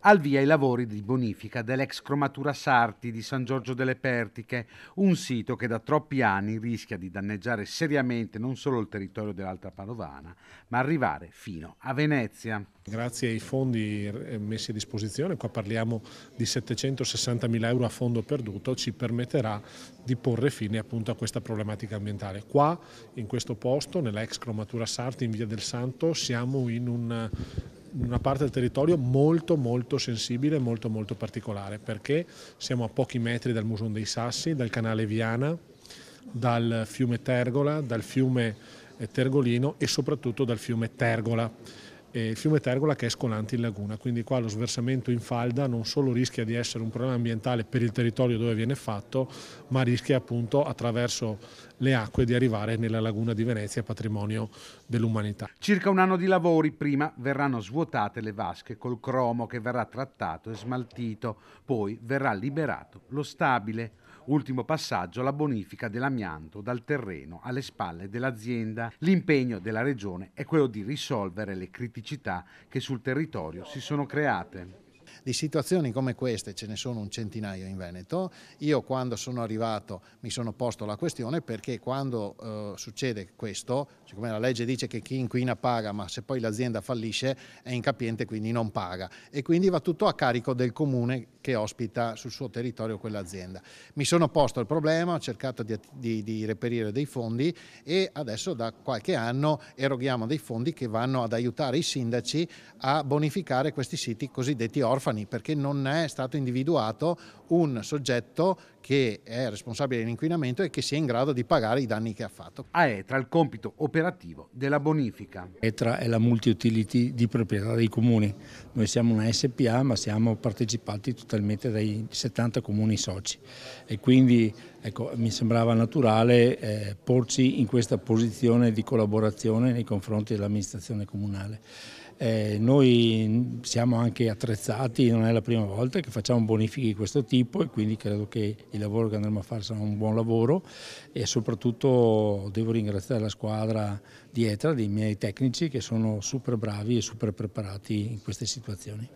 Al via i lavori di bonifica dell'ex cromatura Sarti di San Giorgio delle Pertiche, un sito che da troppi anni rischia di danneggiare seriamente non solo il territorio dell'Alta Padovana, ma arrivare fino a Venezia. Grazie ai fondi messi a disposizione, qua parliamo di 760 mila euro a fondo perduto, ci permetterà di porre fine appunto a questa problematica ambientale. Qua, in questo posto, nella ex cromatura Sarti in Via del Santo, siamo in una parte del territorio molto sensibile, molto particolare, perché siamo a pochi metri dal Museo dei Sassi, dal canale Viana, dal fiume Tergola, dal fiume Tergolino e soprattutto dal fiume Tergola. Il fiume Tergola che è scolante in laguna, quindi qua lo sversamento in falda non solo rischia di essere un problema ambientale per il territorio dove viene fatto, ma rischia appunto attraverso le acque di arrivare nella laguna di Venezia, patrimonio dell'umanità. Circa un anno di lavori, prima verranno svuotate le vasche col cromo che verrà trattato e smaltito, poi verrà liberato lo stabile. Ultimo passaggio, la bonifica dell'amianto dal terreno alle spalle dell'azienda. L'impegno della Regione è quello di risolvere le criticità che sul territorio si sono create. Di situazioni come queste ce ne sono un centinaio in Veneto. Io quando sono arrivato mi sono posto la questione perché quando succede questo, siccome la legge dice che chi inquina paga, ma se poi l'azienda fallisce è incapiente, quindi non paga e quindi va tutto a carico del comune che ospita sul suo territorio quell'azienda. Mi sono posto il problema, ho cercato di reperire dei fondi e adesso da qualche anno eroghiamo dei fondi che vanno ad aiutare i sindaci a bonificare questi siti cosiddetti orfani, perché non è stato individuato un soggetto che è responsabile dell'inquinamento e che sia in grado di pagare i danni che ha fatto. A ETRA il compito operativo della bonifica. ETRA è la multi-utility di proprietà dei comuni. Noi siamo una SPA ma siamo partecipati totalmente dai 70 comuni soci e quindi ecco, mi sembrava naturale porci in questa posizione di collaborazione nei confronti dell'amministrazione comunale. Noi siamo anche attrezzati, non è la prima volta che facciamo bonifiche di questo tipo e quindi credo che il lavoro che andremo a fare sarà un buon lavoro e soprattutto devo ringraziare la squadra di ETRA, dei miei tecnici che sono super bravi e super preparati in queste situazioni.